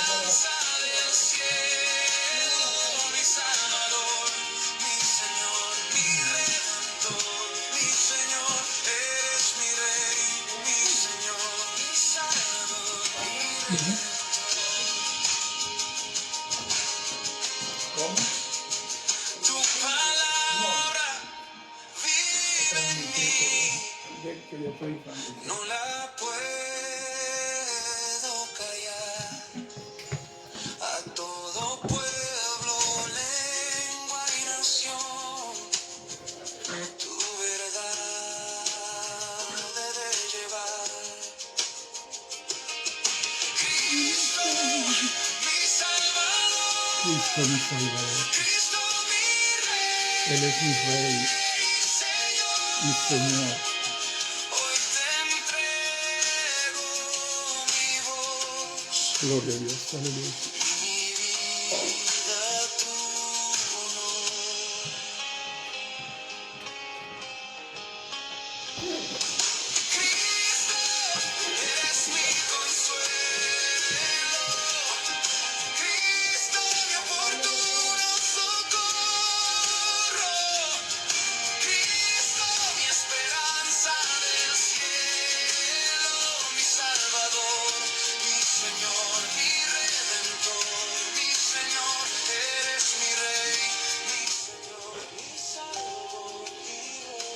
esperanza del cielo, mi Salvador, mi Señor, mi Redentor, mi Señor, eres mi Rey, mi Señor, mi Salvador, mi Redentor. ¿Cómo? Tu palabra vive en mí, Que yo soy fan. no la puedo callar. A todo pueblo, lengua y nación, tu verdad debe llevar. Cristo, mi Salvador, Cristo mi Salvador. Cristo mi Rey, Él es mi Rey y Señor. hoy te entrego mi voz, Gloria a Dios. Aleluya. mi vida a tu honor. Cristo, eres mi consuelo. Cristo, mi oportuno socorro. Cristo, mi esperanza del cielo, mi Salvador, mi Señor, mi Redentor, mi Señor, eres mi Rey, mi Señor, mi Salvador, mi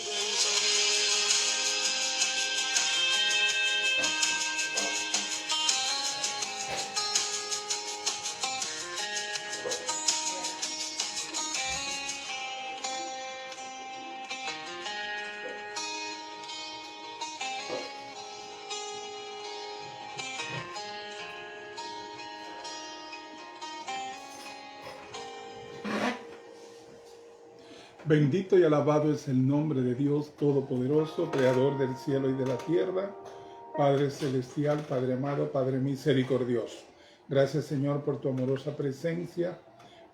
Redentor. Bendito y alabado es el nombre de Dios Todopoderoso, Creador del cielo y de la tierra, Padre celestial, Padre amado, Padre misericordioso. Gracias, Señor, por tu amorosa presencia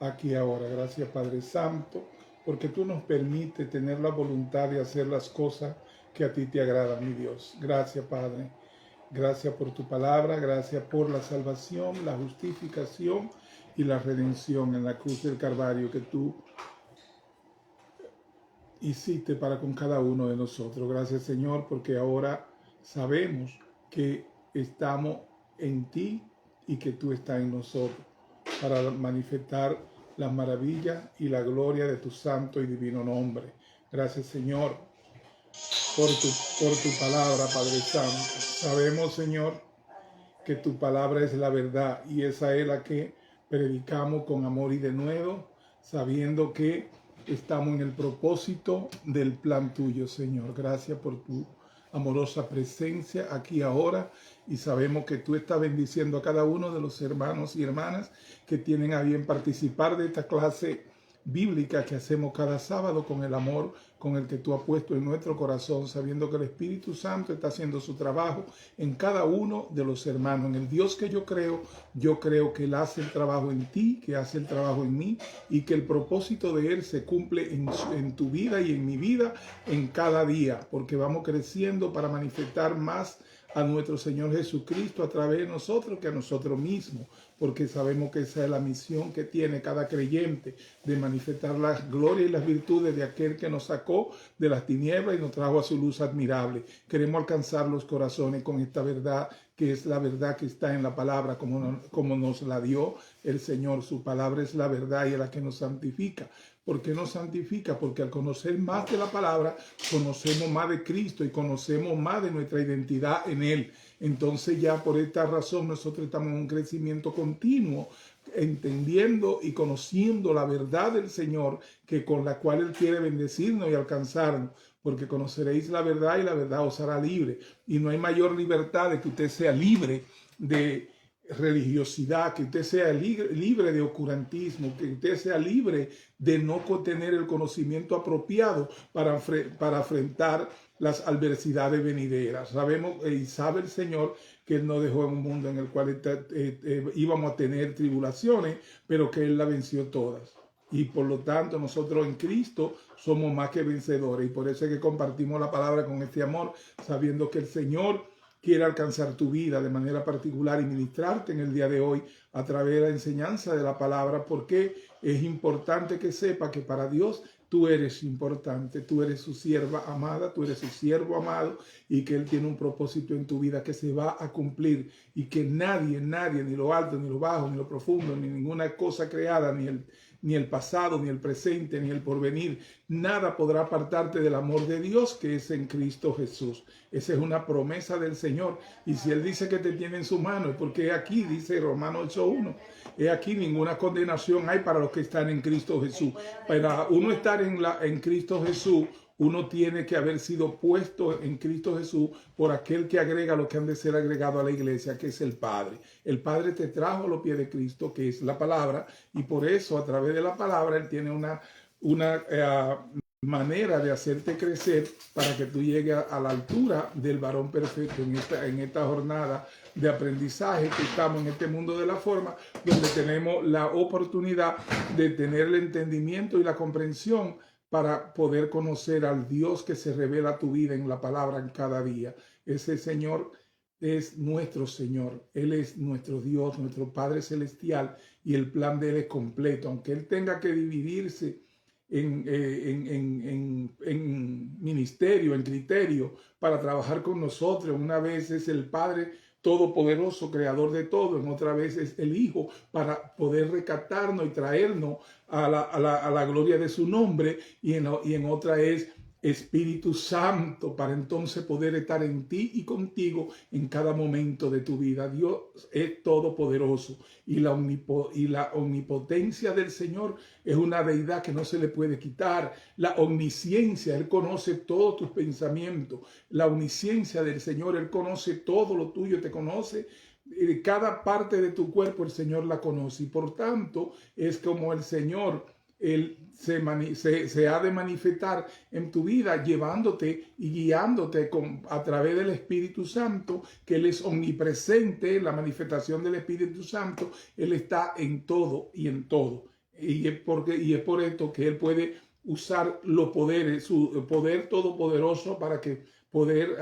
aquí ahora. Gracias, Padre Santo, porque tú nos permites tener la voluntad de hacer las cosas que a ti te agradan, mi Dios. Gracias, Padre. Gracias por tu palabra, gracias por la salvación, la justificación y la redención en la cruz del Calvario que tú hiciste para con cada uno de nosotros. Gracias, Señor, porque ahora sabemos que estamos en ti y que tú estás en nosotros para manifestar las maravillas y la gloria de tu santo y divino nombre. Gracias, Señor, por tu palabra, Padre Santo. Sabemos, Señor, que tu palabra es la verdad y esa es la que predicamos con amor y denuedo, sabiendo que estamos en el propósito del plan tuyo, Señor. Gracias por tu amorosa presencia aquí ahora y sabemos que tú estás bendiciendo a cada uno de los hermanos y hermanas que tienen a bien participar de esta clase bíblica que hacemos cada sábado con el amor con el que tú has puesto en nuestro corazón, sabiendo que el Espíritu Santo está haciendo su trabajo en cada uno de los hermanos. En el Dios que yo creo que Él hace el trabajo en ti, que hace el trabajo en mí y que el propósito de Él se cumple en tu vida y en mi vida en cada día, porque vamos creciendo para manifestar más a nuestro Señor Jesucristo a través de nosotros que a nosotros mismos, porque sabemos que esa es la misión que tiene cada creyente, de manifestar las glorias y las virtudes de aquel que nos sacó de las tinieblas y nos trajo a su luz admirable. Queremos alcanzar los corazones con esta verdad, que es la verdad que está en la palabra, como nos la dio el Señor. Su palabra es la verdad y es la que nos santifica. ¿Por qué nos santifica? Porque al conocer más de la palabra, conocemos más de Cristo y conocemos más de nuestra identidad en Él. Entonces ya por esta razón nosotros estamos en un crecimiento continuo, entendiendo y conociendo la verdad del Señor, que con la cual Él quiere bendecirnos y alcanzarnos. Porque conoceréis la verdad y la verdad os hará libre. Y no hay mayor libertad de que usted sea libre de religiosidad, que usted sea libre de oscurantismo, que usted sea libre de no tener el conocimiento apropiado para afrontar las adversidades venideras. Sabemos y sabe el Señor que Él nos dejó en un mundo en el cual íbamos a tener tribulaciones, pero que Él la venció todas. Y por lo tanto nosotros en Cristo somos más que vencedores, y por eso es que compartimos la palabra con este amor, sabiendo que el Señor quiere alcanzar tu vida de manera particular y ministrarte en el día de hoy a través de la enseñanza de la palabra, porque es importante que sepa que para Dios tú eres importante, tú eres su sierva amada, tú eres su siervo amado, y que Él tiene un propósito en tu vida que se va a cumplir, y que nadie, ni lo alto, ni lo bajo, ni lo profundo, ni ninguna cosa creada, ni el pasado, ni el presente, ni el porvenir, nada podrá apartarte del amor de Dios que es en Cristo Jesús. Esa es una promesa del Señor. Y si Él dice que te tiene en su mano, es porque aquí dice Romanos 8:1, he aquí ninguna condenación hay para los que están en Cristo Jesús. Para uno estar en Cristo Jesús, uno tiene que haber sido puesto en Cristo Jesús por aquel que agrega lo que han de ser agregado a la iglesia, que es el Padre. El Padre te trajo a los pies de Cristo, que es la palabra, y por eso a través de la palabra Él tiene una manera de hacerte crecer para que tú llegues a la altura del varón perfecto en esta jornada de aprendizaje que estamos en este mundo de la forma, donde tenemos la oportunidad de tener el entendimiento y la comprensión para poder conocer al Dios que se revela a tu vida en la palabra en cada día. Ese Señor es nuestro Señor, Él es nuestro Dios, nuestro Padre Celestial, y el plan de Él es completo. Aunque Él tenga que dividirse en ministerio, en criterio, para trabajar con nosotros. Una vez es el Padre Todopoderoso, creador de todo, en otra vez es el Hijo, para poder rescatarnos y traernos a la gloria de su nombre, y en otra es Espíritu Santo, para entonces poder estar en ti y contigo en cada momento de tu vida. Dios es todopoderoso, y la omnipotencia del Señor es una deidad que no se le puede quitar. La omnisciencia, Él conoce todos tus pensamientos. La omnisciencia del Señor, Él conoce todo lo tuyo, te conoce. Cada parte de tu cuerpo el Señor la conoce, y por tanto es como el Señor, Él se ha de manifestar en tu vida, llevándote y guiándote a través del Espíritu Santo, que Él es omnipresente. La manifestación del Espíritu Santo, Él está en todo y en todo. Y es por esto que Él puede usar los poderes, su poder todopoderoso, para que poder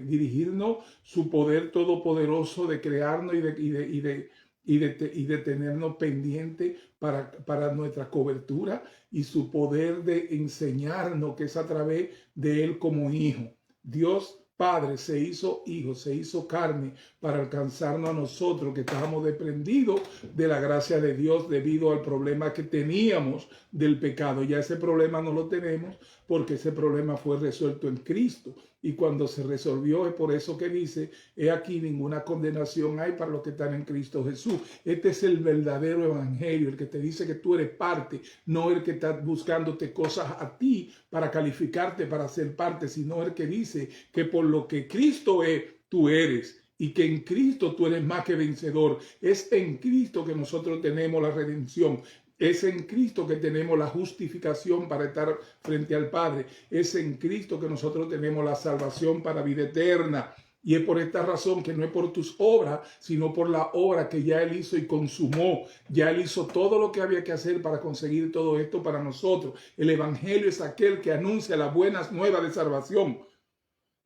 dirigirnos, su poder todopoderoso de crearnos y de tenernos pendiente para nuestra cobertura, y su poder de enseñarnos, que es a través de Él como hijo. Dios Padre se hizo hijo, se hizo carne para alcanzarnos a nosotros, que estábamos desprendidos de la gracia de Dios debido al problema que teníamos del pecado. Ya ese problema no lo tenemos, porque ese problema fue resuelto en Cristo. Y cuando se resolvió, es por eso que dice, he aquí ninguna condenación hay para los que están en Cristo Jesús. Este es el verdadero evangelio, el que te dice que tú eres parte, no el que está buscándote cosas a ti para calificarte para ser parte, sino el que dice que por lo que Cristo es, tú eres, y que en Cristo tú eres más que vencedor. Es en Cristo que nosotros tenemos la redención. Es en Cristo que tenemos la justificación para estar frente al Padre. Es en Cristo que nosotros tenemos la salvación para vida eterna. Y es por esta razón que no es por tus obras, sino por la obra que ya Él hizo y consumó. Ya Él hizo todo lo que había que hacer para conseguir todo esto para nosotros. El Evangelio es aquel que anuncia las buenas nuevas de salvación.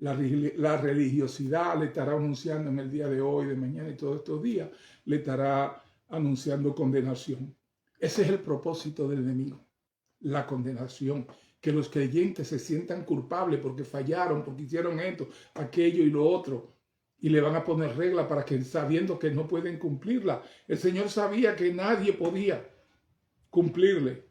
La religiosidad le estará anunciando en el día de hoy, de mañana y todos estos días, le estará anunciando condenación. Ese es el propósito del enemigo, la condenación, que los creyentes se sientan culpables porque fallaron, porque hicieron esto, aquello y lo otro, y le van a poner regla para que, sabiendo que no pueden cumplirla. El Señor sabía que nadie podía cumplirle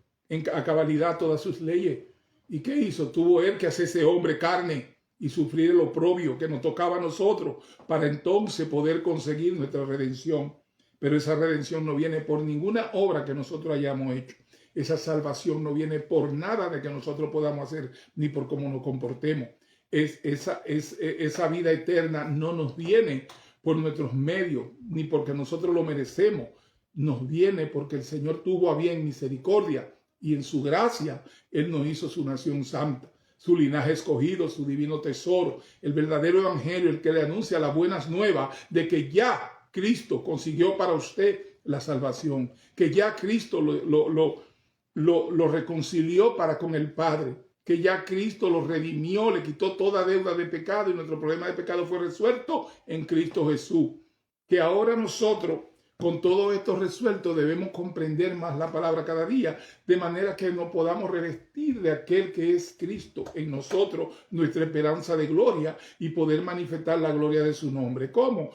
a cabalidad todas sus leyes. ¿Y qué hizo? Tuvo Él que hacerse hombre, carne, y sufrir el oprobio que nos tocaba a nosotros, para entonces poder conseguir nuestra redención. Pero esa redención no viene por ninguna obra que nosotros hayamos hecho. Esa salvación no viene por nada de que nosotros podamos hacer, ni por cómo nos comportemos. Esa vida eterna no nos viene por nuestros medios, ni porque nosotros lo merecemos. Nos viene porque el Señor tuvo a bien misericordia, y en su gracia Él nos hizo su nación santa, su linaje escogido, su divino tesoro, el verdadero evangelio, el que le anuncia las buenas nuevas de que ya Cristo consiguió para usted la salvación, que ya Cristo lo reconcilió para con el Padre, que ya Cristo los redimió, le quitó toda deuda de pecado y nuestro problema de pecado fue resuelto en Cristo Jesús. Que ahora nosotros, con todo esto resuelto, debemos comprender más la palabra cada día, de manera que nos podamos revestir de aquel que es Cristo en nosotros, nuestra esperanza de gloria, y poder manifestar la gloria de su nombre. ¿Cómo?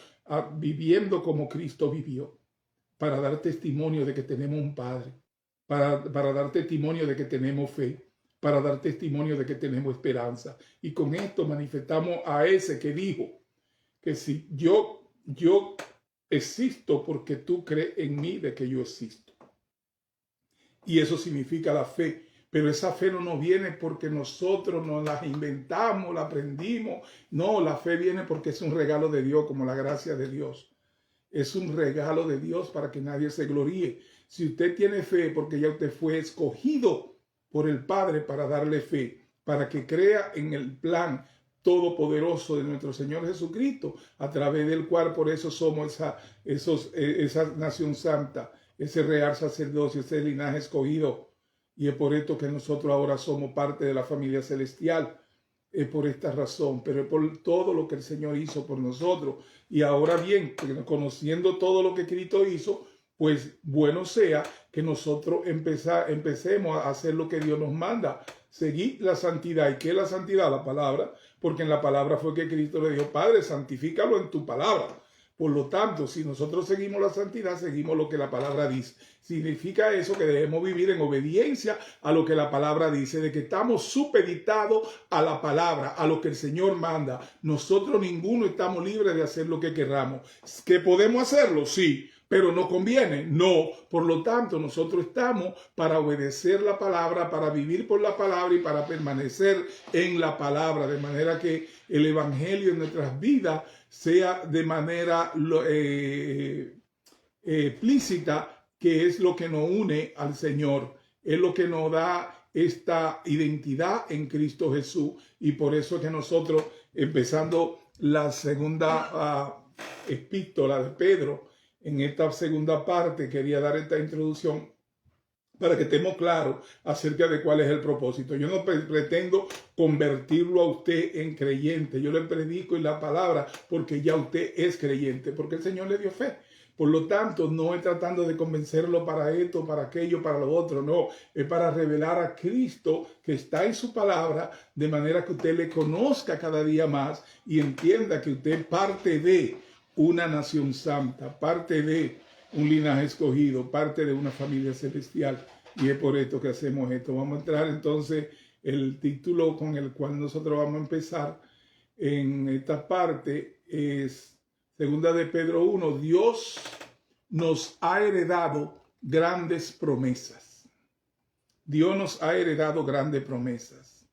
Viviendo como Cristo vivió, para dar testimonio de que tenemos un Padre, para dar testimonio de que tenemos fe, para dar testimonio de que tenemos esperanza. Y con esto manifestamos a ese que dijo que si yo existo porque tú crees en mí de que yo existo. Y eso significa la fe. Pero esa fe no nos viene porque nosotros nos la inventamos, la aprendimos. No, la fe viene porque es un regalo de Dios, como la gracia de Dios. Es un regalo de Dios para que nadie se gloríe. Si usted tiene fe, porque ya usted fue escogido por el Padre para darle fe, para que crea en el plan todopoderoso de nuestro Señor Jesucristo, a través del cual por eso somos esa nación santa, ese real sacerdocio, ese linaje escogido. Y es por esto que nosotros ahora somos parte de la familia celestial. Es por esta razón, pero es por todo lo que el Señor hizo por nosotros. Y ahora bien, conociendo todo lo que Cristo hizo, pues bueno sea que nosotros empecemos a hacer lo que Dios nos manda. Seguir la santidad. ¿Y qué es la santidad? La palabra. Porque en la palabra fue que Cristo le dijo, Padre, santifícalo en tu palabra. Por lo tanto, si nosotros seguimos la santidad, seguimos lo que la palabra dice. Significa eso que debemos vivir en obediencia a lo que la palabra dice, de que estamos supeditados a la palabra, a lo que el Señor manda. Nosotros ninguno estamos libres de hacer lo que queramos. ¿Que podemos hacerlo? Sí. Pero no conviene, no. Por lo tanto, nosotros estamos para obedecer la palabra, para vivir por la palabra y para permanecer en la palabra, de manera que el evangelio en nuestras vidas sea de manera explícita, que es lo que nos une al Señor, es lo que nos da esta identidad en Cristo Jesús. Y por eso es que nosotros, empezando la segunda epístola de Pedro, en esta segunda parte quería dar esta introducción para que estemos claros acerca de cuál es el propósito. Yo no pretendo convertirlo a usted en creyente. Yo le predico en la palabra porque ya usted es creyente, porque el Señor le dio fe. Por lo tanto, no es tratando de convencerlo para esto, para aquello, para lo otro. No, es para revelar a Cristo que está en su palabra, de manera que usted le conozca cada día más y entienda que usted es parte de una nación santa, parte de un linaje escogido, parte de una familia celestial. Y es por esto que hacemos esto. Vamos a entrar entonces, el título con el cual nosotros vamos a empezar en esta parte es Segunda de Pedro 1. Dios nos ha heredado grandes promesas. Dios nos ha heredado grandes promesas.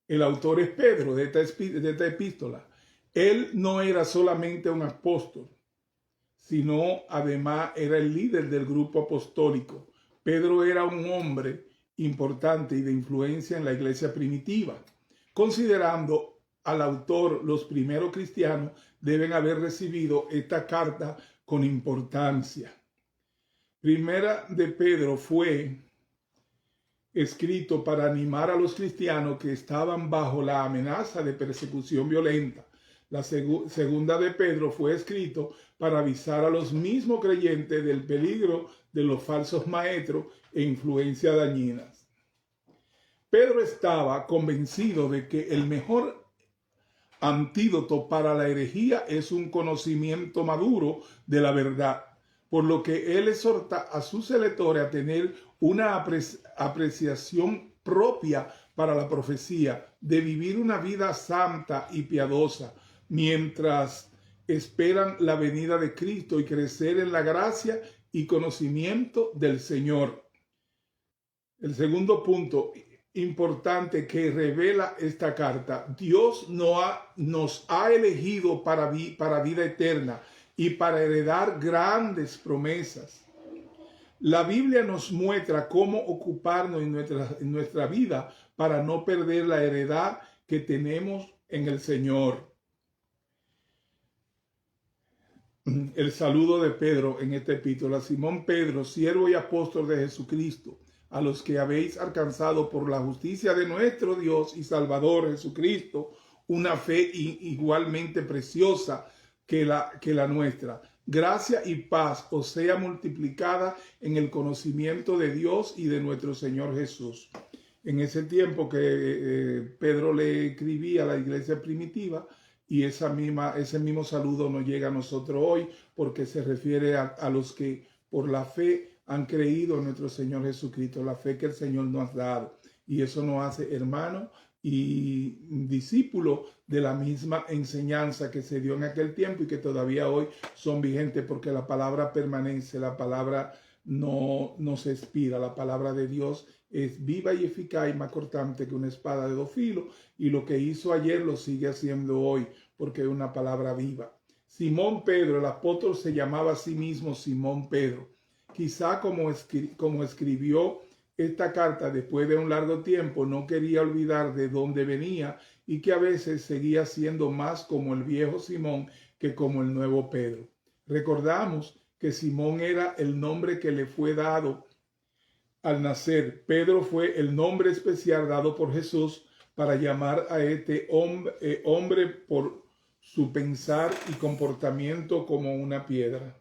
El autor es Pedro de esta epístola. Él no era solamente un apóstol, sino además era el líder del grupo apostólico. Pedro era un hombre importante y de influencia en la iglesia primitiva. Considerando al autor, los primeros cristianos deben haber recibido esta carta con importancia. Primera de Pedro fue escrito para animar a los cristianos que estaban bajo la amenaza de persecución violenta. La segunda de Pedro fue escrito para avisar a los mismos creyentes del peligro de los falsos maestros e influencias dañinas. Pedro estaba convencido de que el mejor antídoto para la herejía es un conocimiento maduro de la verdad, por lo que él exhorta a sus lectores a tener una apreciación propia para la profecía, de vivir una vida santa y piadosa, mientras esperan la venida de Cristo y crecer en la gracia y conocimiento del Señor. El segundo punto importante que revela esta carta: Dios nos ha elegido para vida eterna y para heredar grandes promesas. La Biblia nos muestra cómo ocuparnos en nuestra vida para no perder la heredad que tenemos en el Señor. El saludo de Pedro en esta epístola. Simón Pedro, siervo y apóstol de Jesucristo, a los que habéis alcanzado por la justicia de nuestro Dios y Salvador Jesucristo, una fe igualmente preciosa que la nuestra. Gracia y paz os sea multiplicada en el conocimiento de Dios y de nuestro Señor Jesús. En ese tiempo que Pedro le escribía a la iglesia primitiva, y ese mismo saludo nos llega a nosotros hoy, porque se refiere a los que por la fe han creído en nuestro Señor Jesucristo, la fe que el Señor nos ha dado. Y eso nos hace hermanos y discípulos de la misma enseñanza que se dio en aquel tiempo y que todavía hoy son vigentes, porque la palabra permanece, la palabra no se expira, la palabra de Dios es viva y eficaz y más cortante que una espada de dos filos, y lo que hizo ayer lo sigue haciendo hoy, porque es una palabra viva. Simón Pedro, el apóstol, se llamaba a sí mismo Simón Pedro. Quizá como escribió esta carta después de un largo tiempo, no quería olvidar de dónde venía y que a veces seguía siendo más como el viejo Simón que como el nuevo Pedro. Recordamos que Simón era el nombre que le fue dado al nacer. Pedro fue el nombre especial dado por Jesús para llamar a este hombre por su pensar y comportamiento como una piedra.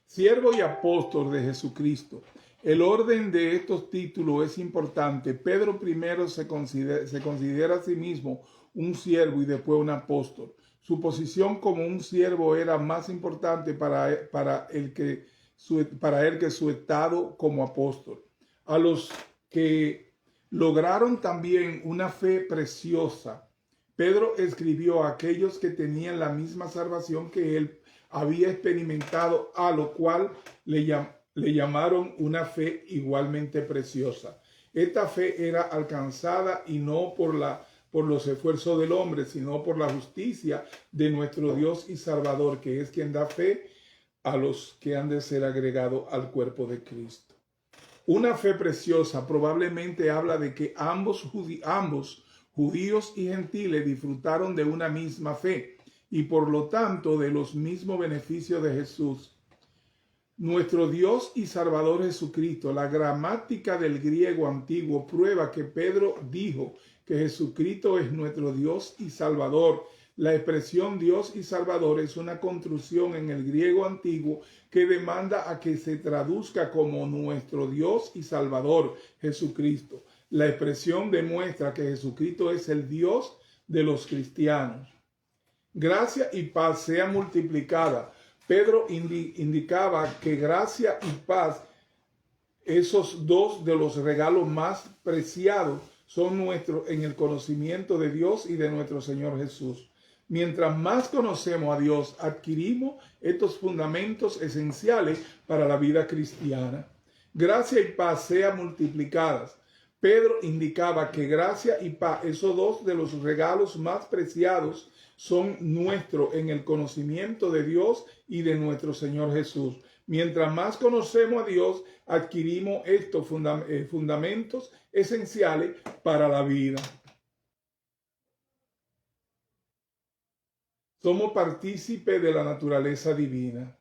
Siervo y apóstol de Jesucristo. El orden de estos títulos es importante. Pedro primero se considera a sí mismo un siervo y después un apóstol. Su posición como un siervo era más importante para él que su estado como apóstol. A los que lograron también una fe preciosa, Pedro escribió a aquellos que tenían la misma salvación que él había experimentado, a lo cual le llamaron una fe igualmente preciosa. Esta fe era alcanzada y no por los esfuerzos del hombre, sino por la justicia de nuestro Dios y Salvador, que es quien da fe a los que han de ser agregados al cuerpo de Cristo. Una fe preciosa probablemente habla de que ambos judíos y gentiles disfrutaron de una misma fe y por lo tanto de los mismos beneficios de Jesús. Nuestro Dios y Salvador Jesucristo. La gramática del griego antiguo prueba que Pedro dijo que Jesucristo es nuestro Dios y Salvador. La expresión Dios y Salvador es una construcción en el griego antiguo que demanda a que se traduzca como nuestro Dios y Salvador, Jesucristo. La expresión demuestra que Jesucristo es el Dios de los cristianos. Gracia y paz sea multiplicada. Pedro indicaba que gracia y paz, esos dos de los regalos más preciados, son nuestros en el conocimiento de Dios y de nuestro Señor Jesús. Mientras más conocemos a Dios, adquirimos estos fundamentos esenciales para la vida cristiana. Gracia y paz sean multiplicadas. Pedro indicaba que gracia y paz, esos dos de los regalos más preciados, son nuestros en el conocimiento de Dios y de nuestro Señor Jesús. Mientras más conocemos a Dios, adquirimos estos fundamentos esenciales para la vida. Somos partícipes de la naturaleza divina.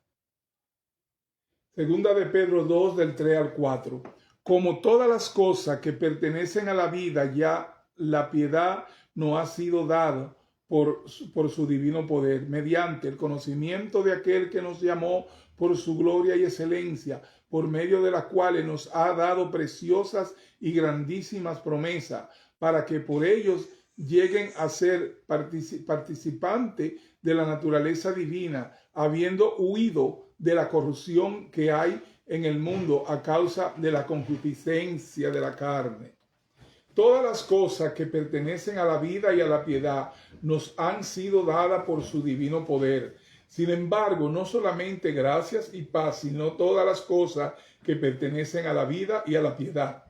Segunda de Pedro 2, del 3 al 4. Como todas las cosas que pertenecen a la vida, ya la piedad nos ha sido dada por su divino poder, mediante el conocimiento de aquel que nos llamó por su gloria y excelencia, por medio de las cuales nos ha dado preciosas y grandísimas promesas, para que por ellos lleguen a ser participantes de la naturaleza divina, habiendo huido de la corrupción que hay en el mundo a causa de la concupiscencia de la carne. Todas las cosas que pertenecen a la vida y a la piedad nos han sido dadas por su divino poder. Sin embargo, no solamente gracias y paz, sino todas las cosas que pertenecen a la vida y a la piedad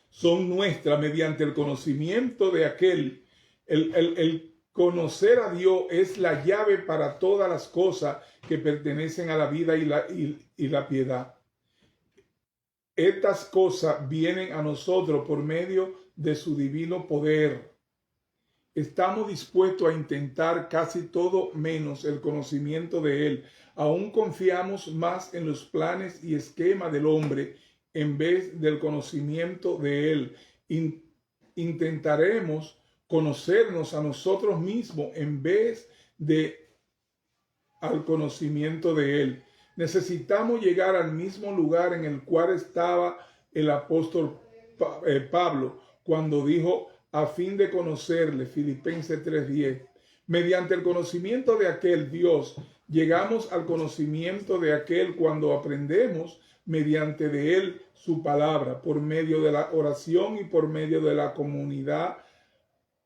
son nuestras mediante el conocimiento de aquel. El conocer a Dios es la llave para todas las cosas que pertenecen a la vida y la piedad. Estas cosas vienen a nosotros por medio de su divino poder. Estamos dispuestos a intentar casi todo menos el conocimiento de Él. Aún confiamos más en los planes y esquemas del hombre en vez del conocimiento de Él. Intentaremos conocernos a nosotros mismos en vez de al conocimiento de Él. Necesitamos llegar al mismo lugar en el cual estaba el apóstol Pablo cuando dijo, a fin de conocerle, Filipenses 3:10. Mediante el conocimiento de aquel Dios, llegamos al conocimiento de aquel cuando aprendemos mediante de él su palabra, por medio de la oración y por medio de la comunidad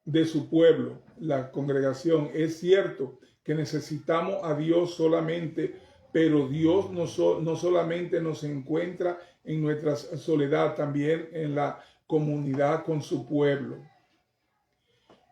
de su pueblo, la congregación. Es cierto que necesitamos a Dios solamente, pero Dios no solamente nos encuentra en nuestra soledad, también en la comunidad con su pueblo.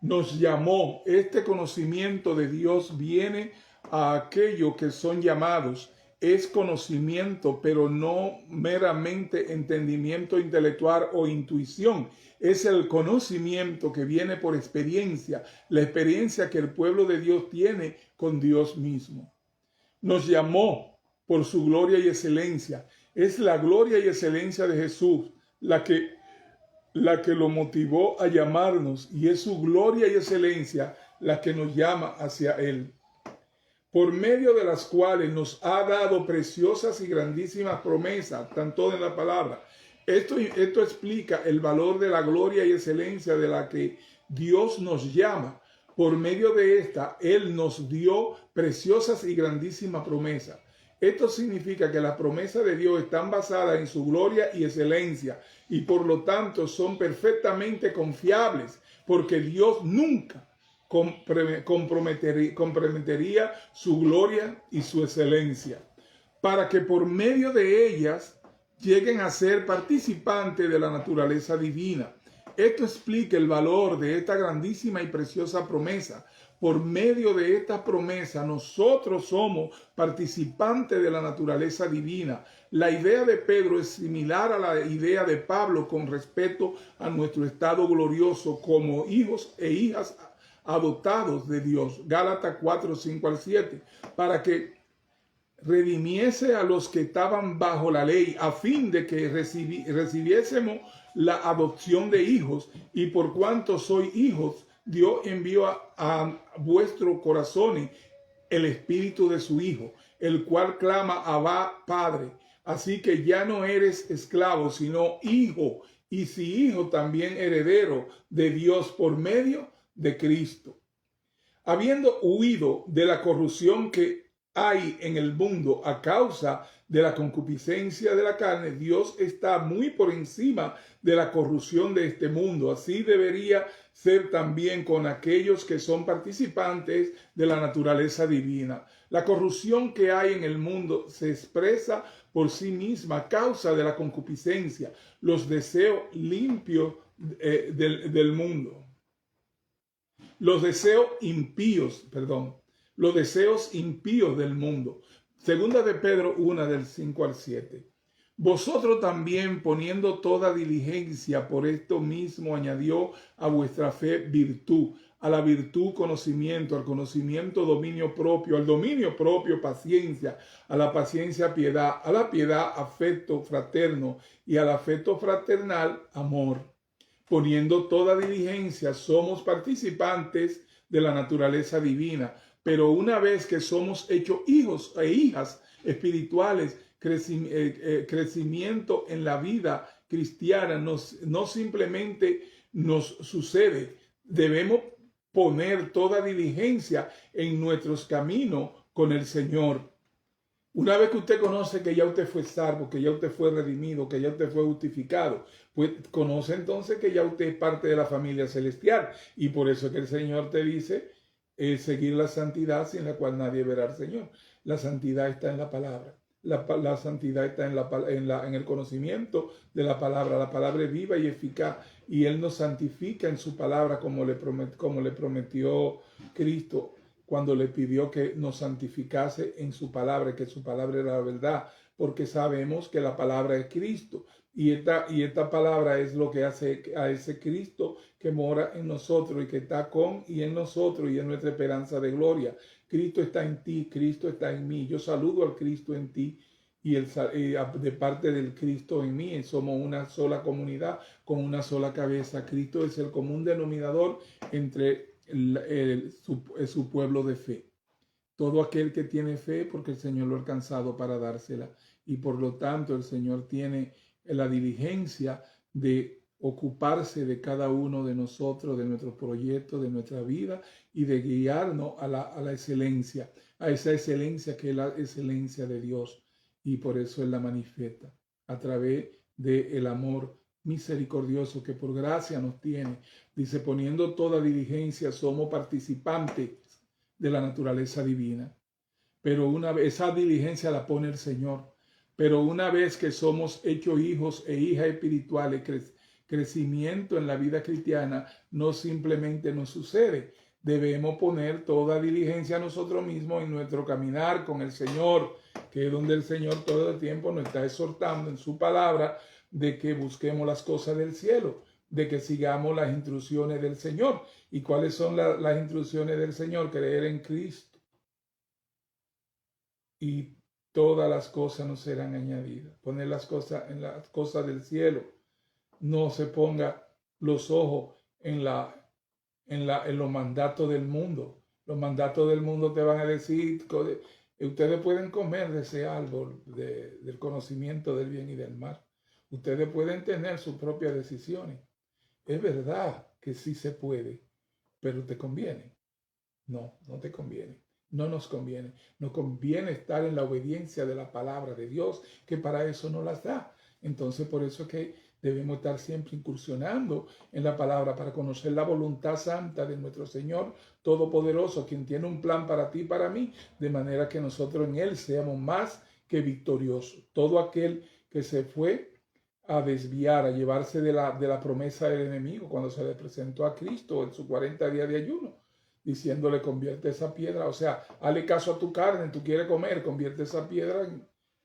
Nos llamó. Este conocimiento de Dios viene a aquellos que son llamados. Es conocimiento, pero no meramente entendimiento intelectual o intuición. Es el conocimiento que viene por experiencia, la experiencia que el pueblo de Dios tiene con Dios mismo. Nos llamó por su gloria y excelencia. Es la gloria y excelencia de Jesús la que lo motivó a llamarnos, y es su gloria y excelencia la que nos llama hacia Él, por medio de las cuales nos ha dado preciosas y grandísimas promesas, tanto en la palabra. Esto explica el valor de la gloria y excelencia de la que Dios nos llama. Por medio de esta, Él nos dio preciosas y grandísimas promesas. Esto significa que las promesas de Dios están basadas en su gloria y excelencia y por lo tanto son perfectamente confiables, porque Dios nunca comprometería su gloria y su excelencia, para que por medio de ellas lleguen a ser participantes de la naturaleza divina. Esto explica el valor de esta grandísima y preciosa promesa. Por medio de esta promesa, nosotros somos participantes de la naturaleza divina. La idea de Pedro es similar a la idea de Pablo con respecto a nuestro estado glorioso como hijos e hijas adoptados de Dios. Gálatas 4:5-7. Para que redimiese a los que estaban bajo la ley, a fin de que recibiésemos la adopción de hijos, y por cuanto sois hijos, Dios envió a vuestros corazones el espíritu de su Hijo, el cual clama, Abba, Padre. Así que ya no eres esclavo, sino hijo, y si hijo, también heredero de Dios por medio de Cristo. Habiendo huido de la corrupción que hay en el mundo a causa de la concupiscencia de la carne, Dios está muy por encima de la corrupción de este mundo. Así debería ser también con aquellos que son participantes de la naturaleza divina. La corrupción que hay en el mundo se expresa por sí misma a causa de la concupiscencia, los deseos limpios del mundo. Los deseos impíos del mundo. Segunda de Pedro 1:5-7. Vosotros también, poniendo toda diligencia, por esto mismo añadió a vuestra fe virtud, a la virtud conocimiento, al conocimiento dominio propio, al dominio propio paciencia, a la paciencia piedad, a la piedad afecto fraterno y al afecto fraternal amor. Poniendo toda diligencia, somos participantes de la naturaleza divina, pero una vez que somos hechos hijos e hijas espirituales, crecimiento en la vida cristiana no simplemente nos sucede. Debemos poner toda diligencia en nuestros caminos con el Señor. Una vez que usted conoce que ya usted fue salvo, que ya usted fue redimido, que ya usted fue justificado, pues conoce entonces que ya usted es parte de la familia celestial. Y por eso es que el Señor te dice seguir la santidad sin la cual nadie verá al Señor. La santidad está en la palabra. La santidad está en el conocimiento de la palabra. La palabra es viva y eficaz. Y Él nos santifica en su palabra como le prometió Cristo cuando le pidió que nos santificase en su palabra, que su palabra era la verdad, porque sabemos que la palabra es Cristo. Y esta palabra es lo que hace a ese Cristo que mora en nosotros y que está con y en nosotros y en nuestra esperanza de gloria. Cristo está en ti, Cristo está en mí. Yo saludo al Cristo en ti y de parte del Cristo en mí. Somos una sola comunidad con una sola cabeza. Cristo es el común denominador entre su pueblo de fe. Todo aquel que tiene fe, porque el Señor lo ha alcanzado para dársela. Y por lo tanto el Señor tiene la diligencia de ocuparse de cada uno de nosotros, de nuestros proyectos, de nuestra vida y de guiarnos a la excelencia, a esa excelencia que es la excelencia de Dios. Y por eso Él la manifiesta a través del amor misericordioso que por gracia nos tiene. Dice, poniendo toda diligencia, somos participantes de la naturaleza divina. Pero una vez, esa diligencia la pone el Señor. Pero una vez que somos hechos hijos e hijas espirituales, crecimiento en la vida cristiana no simplemente nos sucede. Debemos poner toda diligencia a nosotros mismos en nuestro caminar con el Señor, que es donde el Señor todo el tiempo nos está exhortando en su palabra de que busquemos las cosas del cielo, de que sigamos las instrucciones del Señor. ¿Y cuáles son las instrucciones del Señor? Creer en Cristo. Y todas las cosas nos serán añadidas. Poner las cosas en las cosas del cielo. No se ponga los ojos en los mandatos del mundo. Los mandatos del mundo te van a decir, ustedes pueden comer de ese árbol del conocimiento del bien y del mal. Ustedes pueden tener sus propias decisiones. Es verdad que sí se puede, pero ¿te conviene? No, no te conviene. No nos conviene. Nos conviene estar en la obediencia de la palabra de Dios, que para eso nos las da. Entonces, por eso es que debemos estar siempre incursionando en la palabra para conocer la voluntad santa de nuestro Señor Todopoderoso, quien tiene un plan para ti y para mí, de manera que nosotros en Él seamos más que victoriosos. Todo aquel que se fue a desviar, a llevarse de la promesa del enemigo cuando se le presentó a Cristo en sus 40 días de ayuno, diciéndole, convierte esa piedra, o sea, hazle caso a tu carne, tú quieres comer, convierte esa piedra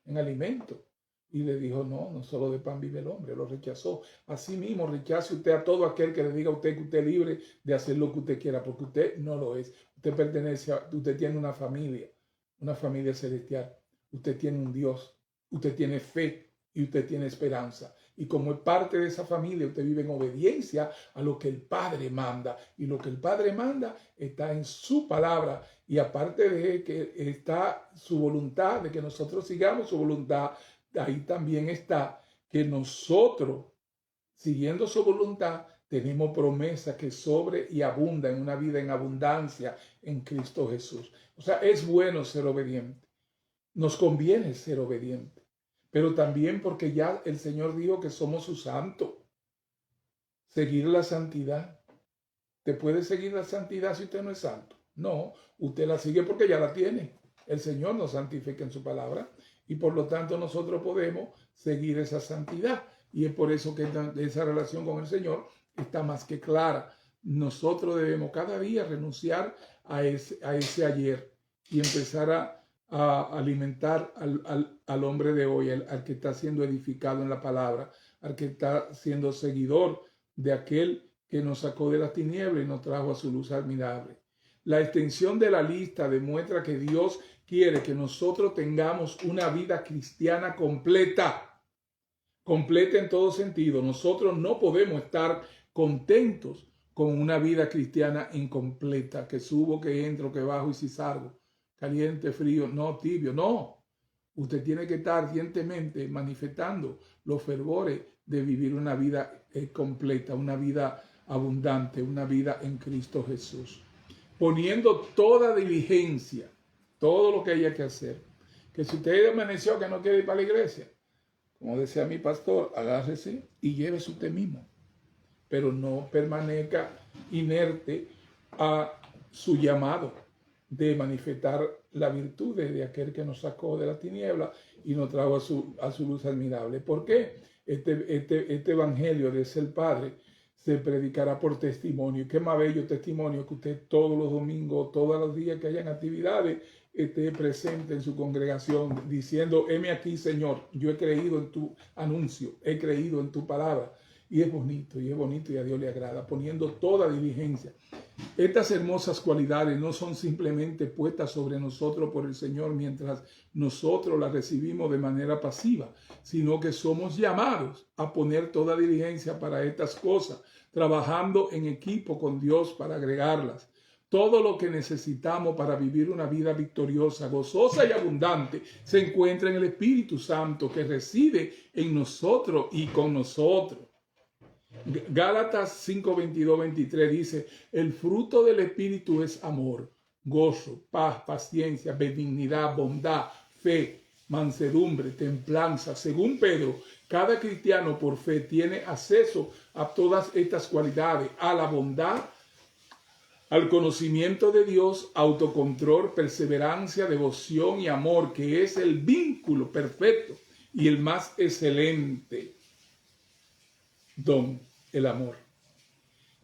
en alimento. Y le dijo, no, no solo de pan vive el hombre, lo rechazó. Así mismo rechace usted a todo aquel que le diga a usted que usted es libre de hacer lo que usted quiera, porque usted no lo es. Usted pertenece usted tiene una familia celestial. Usted tiene un Dios, usted tiene fe y usted tiene esperanza. Y como es parte de esa familia, usted vive en obediencia a lo que el Padre manda. Y lo que el Padre manda está en su palabra. Y aparte de que está su voluntad, de que nosotros sigamos su voluntad, ahí también está que nosotros, siguiendo su voluntad, tenemos promesa que sobre y abunda en una vida en abundancia en Cristo Jesús. O sea, es bueno ser obediente. Nos conviene ser obediente. Pero también porque ya el Señor dijo que somos su santo. Seguir la santidad. ¿Te puede seguir la santidad si usted no es santo? No, usted la sigue porque ya la tiene. El Señor nos santifica en su palabra y por lo tanto nosotros podemos seguir esa santidad. Y es por eso que esa relación con el Señor está más que clara. Nosotros debemos cada día renunciar a ese ayer y empezar a alimentar al hombre de hoy, al que está siendo edificado en la palabra, al que está siendo seguidor de aquel que nos sacó de las tinieblas y nos trajo a su luz admirable. La extensión de la lista demuestra que Dios quiere que nosotros tengamos una vida cristiana completa, completa en todo sentido. Nosotros no podemos estar contentos con una vida cristiana incompleta, que subo, que entro, que bajo y si salgo, caliente, frío, no, tibio, no. Usted tiene que estar ardientemente manifestando los fervores de vivir una vida completa, una vida abundante, una vida en Cristo Jesús. Poniendo toda diligencia, todo lo que haya que hacer. Que si usted amaneció que no quiere ir para la iglesia, como decía mi pastor, agárrese y llévese usted mismo. Pero no permanezca inerte a su llamado de manifestar la virtud de aquel que nos sacó de la tiniebla y nos trajo a su luz admirable. ¿Por qué? Este evangelio de ser Padre se predicará por testimonio. Qué más bello testimonio que usted todos los domingos, todos los días que hayan actividades, esté presente en su congregación diciendo, heme aquí, Señor, yo he creído en tu anuncio, he creído en tu palabra y es bonito y a Dios le agrada, poniendo toda diligencia. Estas hermosas cualidades no son simplemente puestas sobre nosotros por el Señor mientras nosotros las recibimos de manera pasiva, sino que somos llamados a poner toda diligencia para estas cosas, trabajando en equipo con Dios para agregarlas. Todo lo que necesitamos para vivir una vida victoriosa, gozosa y abundante se encuentra en el Espíritu Santo que reside en nosotros y con nosotros. Gálatas 5, 22, 23 dice, el fruto del Espíritu es amor, gozo, paz, paciencia, benignidad, bondad, fe, mansedumbre, templanza. Según Pedro, cada cristiano por fe tiene acceso a todas estas cualidades, a la bondad, al conocimiento de Dios, autocontrol, perseverancia, devoción y amor, que es el vínculo perfecto y el más excelente don, el amor.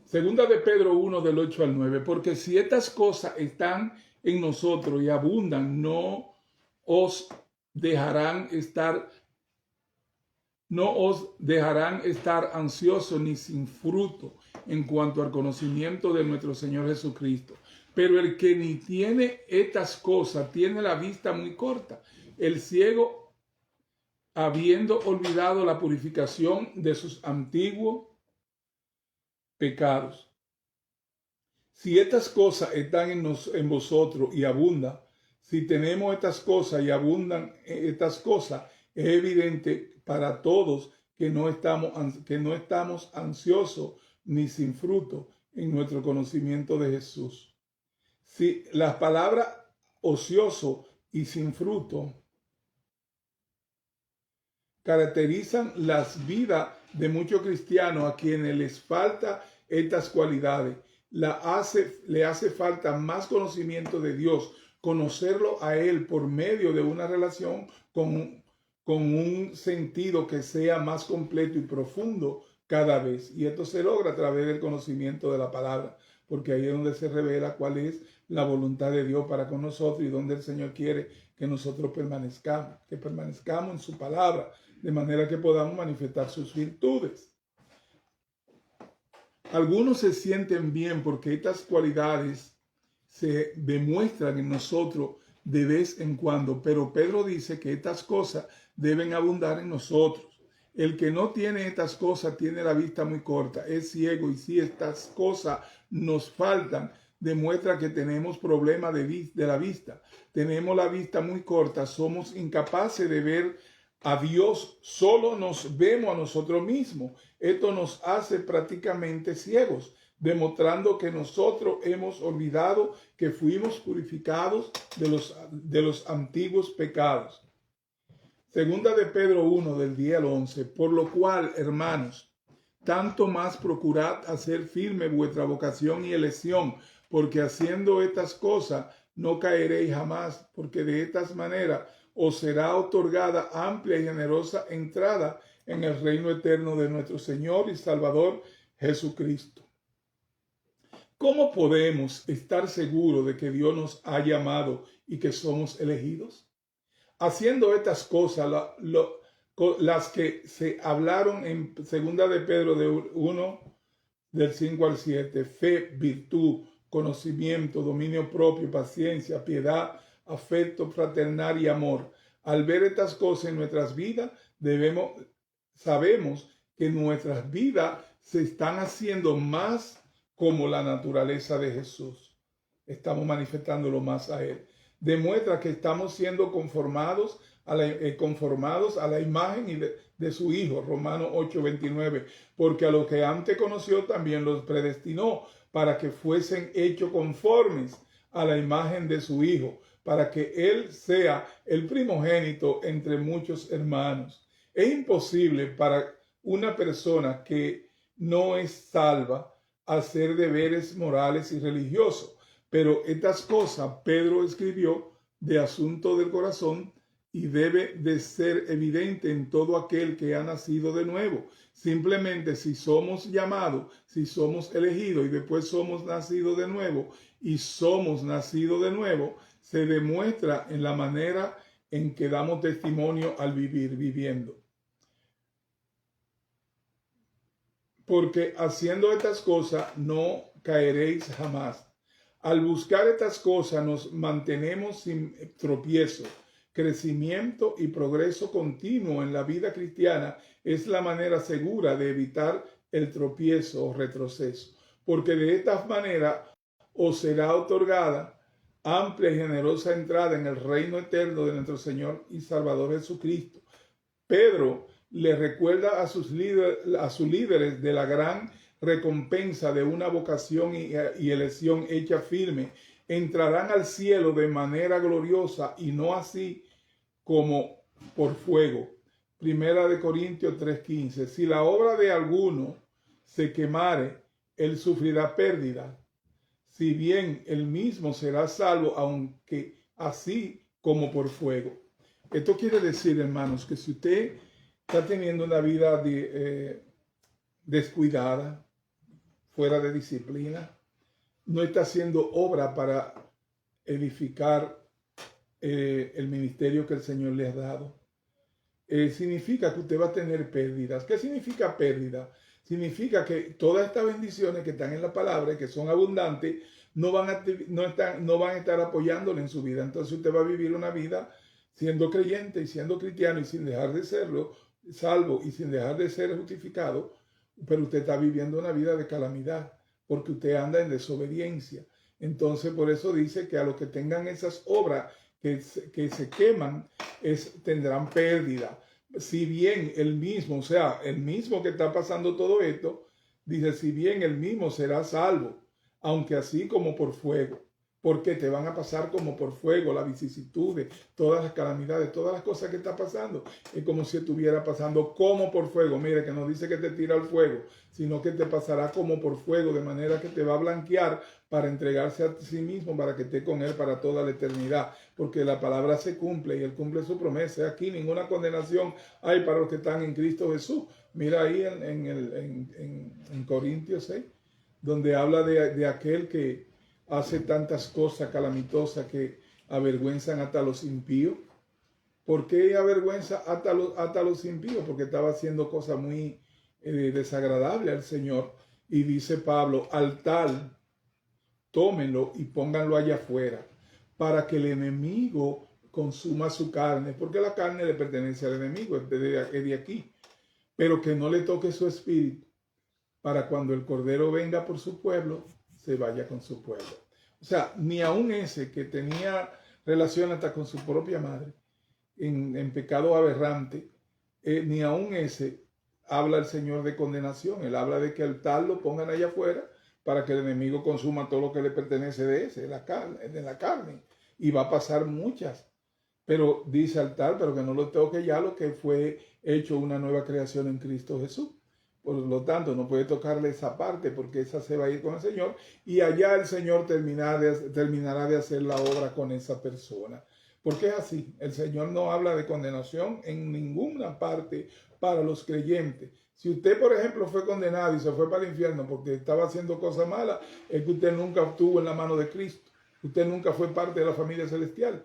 Segunda de Pedro 1 del 8 al 9, porque si estas cosas están en nosotros y abundan, no os dejarán estar ansiosos ni sin fruto en cuanto al conocimiento de nuestro Señor Jesucristo. Pero el que ni tiene estas cosas tiene la vista muy corta. El ciego, habiendo olvidado la purificación de sus antiguos pecados. Si estas cosas están en vosotros y abundan, si tenemos estas cosas y abundan estas cosas, es evidente para todos que no estamos ansiosos ni sin fruto en nuestro conocimiento de Jesús. Si las palabras ocioso y sin fruto caracterizan las vidas de muchos cristianos a quienes les falta estas cualidades, le hace falta más conocimiento de Dios, conocerlo a Él por medio de una relación con un sentido que sea más completo y profundo cada vez. Y esto se logra a través del conocimiento de la palabra, porque ahí es donde se revela cuál es la voluntad de Dios para con nosotros y donde el Señor quiere que nosotros permanezcamos, en su palabra, de manera que podamos manifestar sus virtudes. Algunos se sienten bien porque estas cualidades se demuestran en nosotros de vez en cuando, pero Pedro dice que estas cosas deben abundar en nosotros. El que no tiene estas cosas tiene la vista muy corta, es ciego, y si estas cosas nos faltan, demuestra que tenemos problemas de la vista. Tenemos la vista muy corta, somos incapaces de ver a Dios, solo nos vemos a nosotros mismos. Esto nos hace prácticamente ciegos, demostrando que nosotros hemos olvidado que fuimos purificados de los antiguos pecados. Segunda de Pedro 1 del 10 al 11, por lo cual, hermanos, tanto más procurad hacer firme vuestra vocación y elección, porque haciendo estas cosas no caeréis jamás, porque de estas maneras os será otorgada amplia y generosa entrada en el reino eterno de nuestro Señor y Salvador Jesucristo. ¿Cómo podemos estar seguros de que Dios nos ha llamado y que somos elegidos? Haciendo estas cosas, las que se hablaron en segunda de Pedro de 1, del 5 al 7, fe, virtud, conocimiento, dominio propio, paciencia, piedad, afecto fraternal y amor. Al ver estas cosas en nuestras vidas, sabemos que nuestras vidas se están haciendo más como la naturaleza de Jesús. Estamos manifestándolo más a Él. Demuestra que estamos siendo conformados a la imagen de su Hijo, Romanos 8:29, porque a los que antes conoció también los predestinó para que fuesen hechos conformes a la imagen de su Hijo, para que Él sea el primogénito entre muchos hermanos. Es imposible para una persona que no es salva hacer deberes morales y religiosos, pero estas cosas Pedro escribió de asunto del corazón y debe de ser evidente en todo aquel que ha nacido de nuevo. Simplemente si somos llamados, si somos elegidos y después somos nacidos de nuevo se demuestra en la manera en que damos testimonio al viviendo. porque haciendo estas cosas no caeréis jamás. Al buscar estas cosas nos mantenemos sin tropiezo. Crecimiento y progreso continuo en la vida cristiana es la manera segura de evitar el tropiezo o retroceso, porque de esta manera os será otorgada amplia y generosa entrada en el reino eterno de nuestro Señor y Salvador Jesucristo. Pedro le recuerda a sus líderes de la gran recompensa de una vocación y elección hecha firme. Entrarán al cielo de manera gloriosa y no así como por fuego. Primera de Corintios 3:15. Si la obra de alguno se quemare, él sufrirá pérdida, si bien él mismo será salvo, aunque así como por fuego. Esto quiere decir, hermanos, que si usted está teniendo una vida descuidada, fuera de disciplina, no está haciendo obra para edificar el ministerio que el Señor le ha dado, significa que usted va a tener pérdidas. ¿Qué significa pérdida? Significa que todas estas bendiciones que están en la palabra y que son abundantes no van a estar apoyándole en su vida. Entonces usted va a vivir una vida siendo creyente y siendo cristiano y sin dejar de serlo, salvo y sin dejar de ser justificado, pero usted está viviendo una vida de calamidad porque usted anda en desobediencia. Entonces por eso dice que a los que tengan esas obras que se queman, tendrán pérdida. Si bien el mismo, o sea, el mismo que está pasando todo esto, dice, si bien el mismo será salvo, aunque así como por fuego, porque te van a pasar como por fuego las vicisitudes, todas las calamidades, todas las cosas que está pasando. Es como si estuviera pasando como por fuego. Mire, que no dice que te tira al fuego, sino que te pasará como por fuego, de manera que te va a blanquear para entregarse a sí mismo, para que esté con Él para toda la eternidad. Porque la palabra se cumple y Él cumple su promesa. Aquí ninguna condenación hay para los que están en Cristo Jesús. Mira ahí en Corintios 6, donde habla de aquel que hace tantas cosas calamitosas que avergüenzan hasta los impíos. ¿Por qué avergüenza hasta los impíos? Porque estaba haciendo cosas muy desagradables al Señor. Y dice Pablo, al tal, tómenlo y pónganlo allá afuera, para que el enemigo consuma su carne, porque la carne le pertenece al enemigo, es de aquí, pero que no le toque su espíritu, para cuando el Cordero venga por su pueblo, se vaya con su pueblo. O sea, ni aun ese que tenía relación hasta con su propia madre, en pecado aberrante, ni aun ese habla el Señor de condenación. Él habla de que al tal lo pongan allá afuera para que el enemigo consuma todo lo que le pertenece de ese, de la carne. Y va a pasar muchas. Pero dice al tal, pero que no lo toque ya lo que fue hecho una nueva creación en Cristo Jesús. Por lo tanto, no puede tocarle esa parte porque esa se va a ir con el Señor y allá el Señor terminará de hacer la obra con esa persona. Porque es así, el Señor no habla de condenación en ninguna parte para los creyentes. Si usted, por ejemplo, fue condenado y se fue para el infierno porque estaba haciendo cosas malas, es que usted nunca estuvo en la mano de Cristo. Usted nunca fue parte de la familia celestial.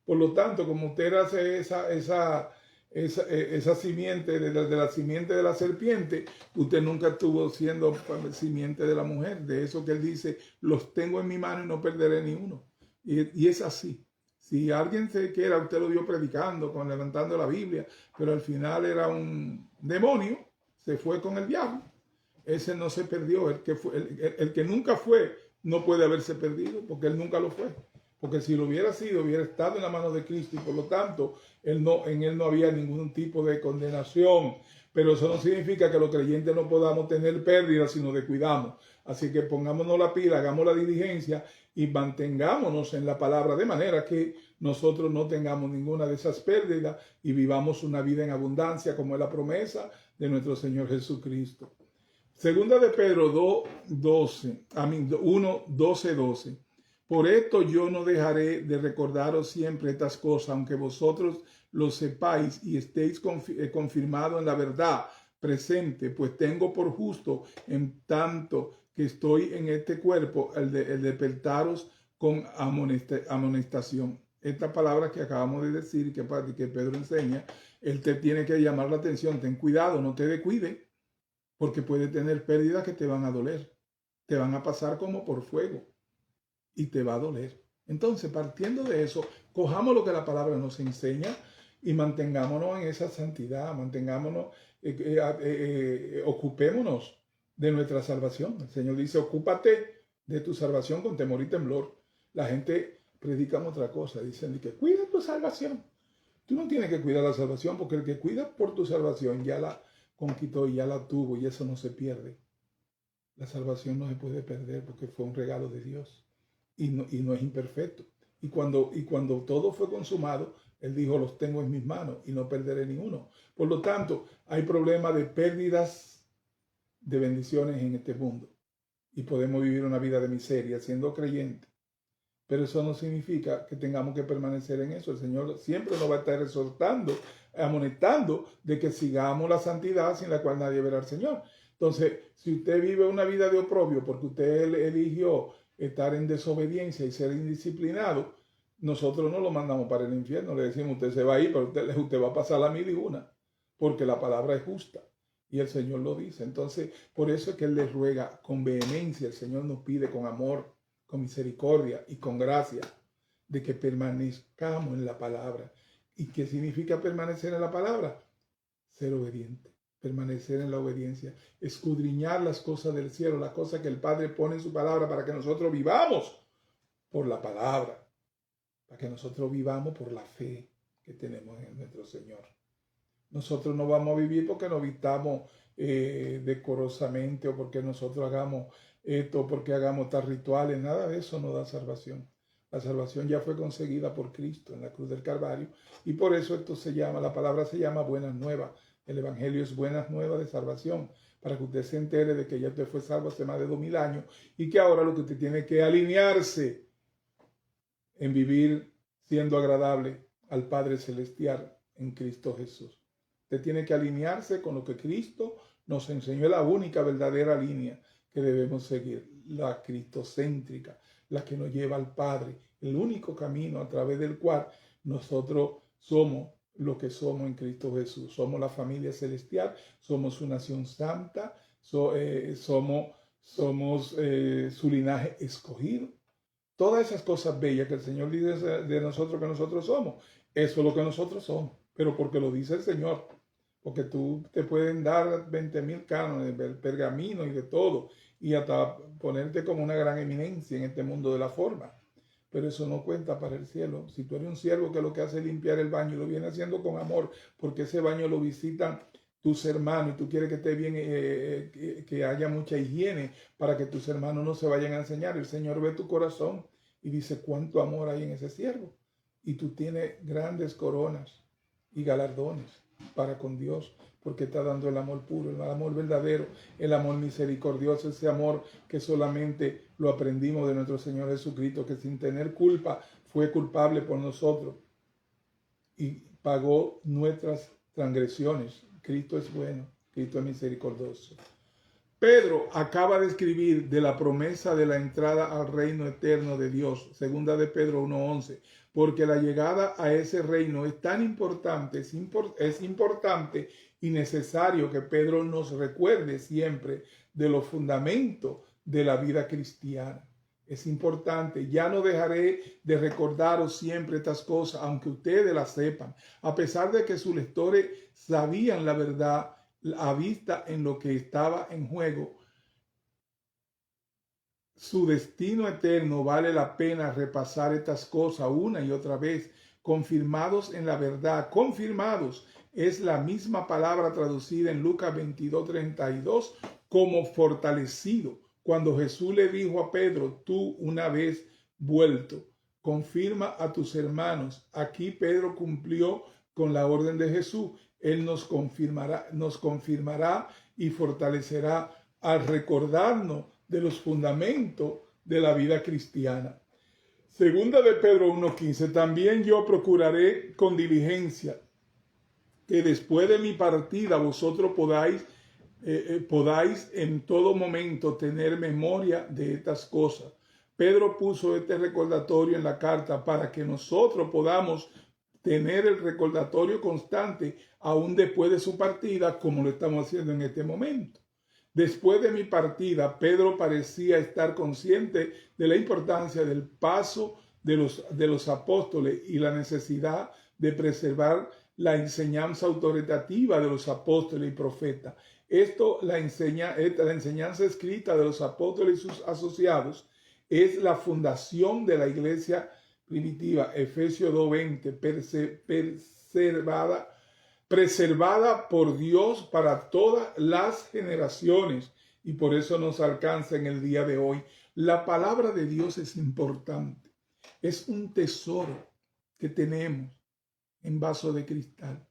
Por lo tanto, como usted hace esa simiente, de la simiente de la serpiente, usted nunca estuvo siendo simiente de la mujer. De eso que él dice, los tengo en mi mano y no perderé ni uno. Y es así. Si alguien se quiera, usted lo vio predicando, levantando la Biblia, pero al final era un demonio, se fue con el diablo. Ese no se perdió. El que nunca fue, no puede haberse perdido, porque él nunca lo fue. Porque si lo hubiera sido, hubiera estado en la mano de Cristo y por lo tanto en él no había ningún tipo de condenación. Pero eso no significa que los creyentes no podamos tener pérdidas si nos descuidamos. Así que pongámonos la pila, hagamos la diligencia y mantengámonos en la palabra de manera que nosotros no tengamos ninguna de esas pérdidas y vivamos una vida en abundancia como es la promesa de nuestro Señor Jesucristo. Segunda de Pedro 1:12. Por esto yo no dejaré de recordaros siempre estas cosas, aunque vosotros lo sepáis y estéis confirmados en la verdad presente, pues tengo por justo, en tanto que estoy en este cuerpo, el de despertaros con amonestación. Esta palabra que acabamos de decir y que Pedro enseña, él te tiene que llamar la atención. Ten cuidado, no te descuides. porque puede tener pérdidas que te van a doler, te van a pasar como por fuego y te va a doler. Entonces, partiendo de eso, cojamos lo que la palabra nos enseña y mantengámonos en esa santidad, ocupémonos de nuestra salvación. El Señor dice, ocúpate de tu salvación con temor y temblor. La gente predica otra cosa, dicen que cuida tu salvación. Tú no tienes que cuidar la salvación, porque el que cuida por tu salvación ya la conquistó y ya la tuvo, y eso no se pierde. La salvación no se puede perder porque fue un regalo de Dios y no es imperfecto. Y cuando todo fue consumado, Él dijo, los tengo en mis manos y no perderé ninguno. Por lo tanto, hay problema de pérdidas de bendiciones en este mundo y podemos vivir una vida de miseria siendo creyentes. Pero eso no significa que tengamos que permanecer en eso. El Señor siempre nos va a estar exhortando, amonestando de que sigamos la santidad sin la cual nadie verá al Señor. Entonces, si usted vive una vida de oprobio porque usted eligió estar en desobediencia y ser indisciplinado, nosotros no lo mandamos para el infierno. Le decimos, usted se va a ir, pero usted va a pasar la 1001, porque la palabra es justa. Y el Señor lo dice. Entonces, por eso es que Él les ruega con vehemencia. El Señor nos pide con amor, con misericordia y con gracia, de que permanezcamos en la palabra. ¿Y qué significa permanecer en la palabra? Ser obediente, permanecer en la obediencia, escudriñar las cosas del cielo, las cosas que el Padre pone en su palabra para que nosotros vivamos por la palabra, para que nosotros vivamos por la fe que tenemos en nuestro Señor. Nosotros no vamos a vivir porque nos vistamos decorosamente o porque nosotros hagamos esto, porque hagamos tal rituales, nada de eso nos da salvación. La salvación ya fue conseguida por Cristo en la cruz del Calvario y por eso esto se llama, la palabra se llama buenas nuevas. El Evangelio es buenas nuevas de salvación, para que usted se entere de que ya usted fue salvo hace más de 2000 años y que ahora lo que usted tiene que alinearse en vivir siendo agradable al Padre Celestial en Cristo Jesús. Usted tiene que alinearse con lo que Cristo nos enseñó, la única verdadera línea que debemos seguir, la cristocéntrica, la que nos lleva al Padre, el único camino a través del cual nosotros somos lo que somos en Cristo Jesús. Somos la familia celestial, somos su nación santa, somos su linaje escogido. Todas esas cosas bellas que el Señor dice de nosotros que nosotros somos, eso es lo que nosotros somos, pero porque lo dice el Señor. Porque tú te pueden dar 20,000 cánones, pergaminos y de todo, y hasta ponerte como una gran eminencia en este mundo de la forma. Pero eso no cuenta para el cielo. Si tú eres un siervo que lo que hace es limpiar el baño y lo viene haciendo con amor, porque ese baño lo visitan tus hermanos y tú quieres que esté bien, que haya mucha higiene para que tus hermanos no se vayan a enseñar. El Señor ve tu corazón y dice cuánto amor hay en ese siervo. Y tú tienes grandes coronas y galardones para con Dios, porque está dando el amor puro, el amor verdadero, el amor misericordioso, ese amor que solamente lo aprendimos de nuestro Señor Jesucristo, que sin tener culpa fue culpable por nosotros y pagó nuestras transgresiones. Cristo es bueno, Cristo es misericordioso. Pedro acaba de escribir de la promesa de la entrada al reino eterno de Dios, segunda de Pedro 1:11, porque la llegada a ese reino es tan importante, es importante y necesario que Pedro nos recuerde siempre de los fundamentos de la vida cristiana. Es importante, ya no dejaré de recordaros siempre estas cosas, aunque ustedes las sepan, a pesar de que sus lectores sabían la verdad a vista en lo que estaba en juego. Su destino eterno vale la pena repasar estas cosas una y otra vez, confirmados en la verdad. Confirmados es la misma palabra traducida en Lucas 22:32 como fortalecido. Cuando Jesús le dijo a Pedro, tú una vez vuelto, confirma a tus hermanos. Aquí Pedro cumplió con la orden de Jesús. Él nos confirmará y fortalecerá al recordarnos de los fundamentos de la vida cristiana. Segunda de Pedro 1:15, también yo procuraré con diligencia que después de mi partida vosotros podáis en todo momento tener memoria de estas cosas. Pedro puso este recordatorio en la carta para que nosotros podamos tener el recordatorio constante aún después de su partida, como lo estamos haciendo en este momento. Después de mi partida, Pedro parecía estar consciente de la importancia del paso de los apóstoles y la necesidad de preservar la enseñanza autoritativa de los apóstoles y profetas. La enseñanza escrita de los apóstoles y sus asociados es la fundación de la iglesia primitiva. Efesios 2:20, preservada por Dios para todas las generaciones, y por eso nos alcanza en el día de hoy. La palabra de Dios es importante, es un tesoro que tenemos en vaso de cristal.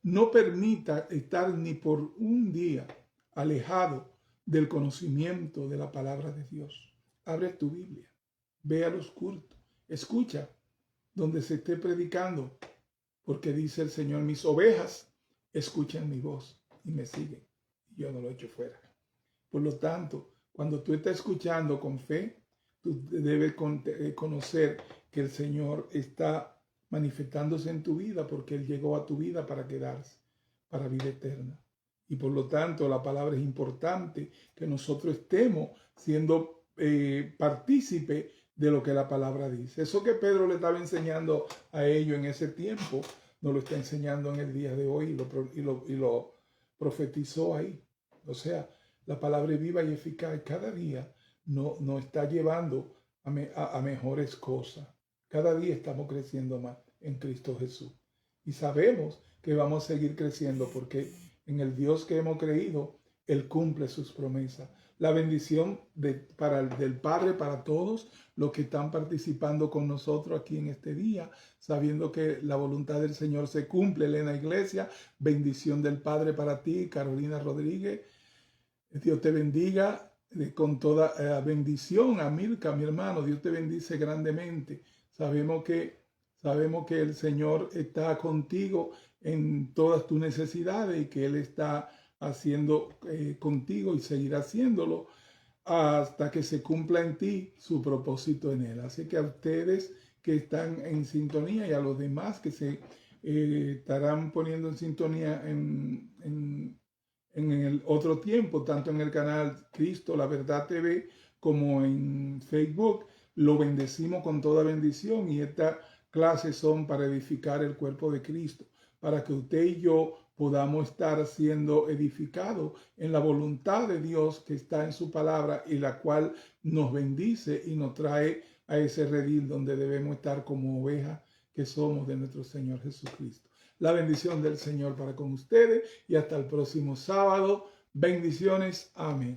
No permita estar ni por un día alejado del conocimiento de la palabra de Dios. Abre tu Biblia, ve a los cultos, escucha donde se esté predicando, porque dice el Señor, mis ovejas escuchan mi voz y me siguen. Yo no lo echo fuera. Por lo tanto, cuando tú estás escuchando con fe, tú debes conocer que el Señor está manifestándose en tu vida porque Él llegó a tu vida para quedarse, para vida eterna. Y por lo tanto, la palabra es importante que nosotros estemos siendo partícipe de lo que la palabra dice. Eso que Pedro le estaba enseñando a ellos en ese tiempo, nos lo está enseñando en el día de hoy y lo profetizó ahí. O sea, la palabra es viva y eficaz. Cada día nos está llevando a mejores cosas. Cada día estamos creciendo más en Cristo Jesús. Y sabemos que vamos a seguir creciendo porque en el Dios que hemos creído, Él cumple sus promesas. La bendición del Padre para todos los que están participando con nosotros aquí en este día, sabiendo que la voluntad del Señor se cumple en la iglesia. Bendición del Padre para ti, Carolina Rodríguez. Dios te bendiga con toda bendición. A Milka, mi hermano, Dios te bendice grandemente. Sabemos que el Señor está contigo en todas tus necesidades y que Él está haciendo contigo y seguirá haciéndolo hasta que se cumpla en ti su propósito en Él. Así que a ustedes que están en sintonía y a los demás que se estarán poniendo en sintonía en el otro tiempo, tanto en el canal Cristo, la Verdad TV, como en Facebook, lo bendecimos con toda bendición, y estas clases son para edificar el cuerpo de Cristo, para que usted y yo podamos estar siendo edificados en la voluntad de Dios que está en su palabra y la cual nos bendice y nos trae a ese redil donde debemos estar como ovejas que somos de nuestro Señor Jesucristo. La bendición del Señor para con ustedes y hasta el próximo sábado. Bendiciones. Amén.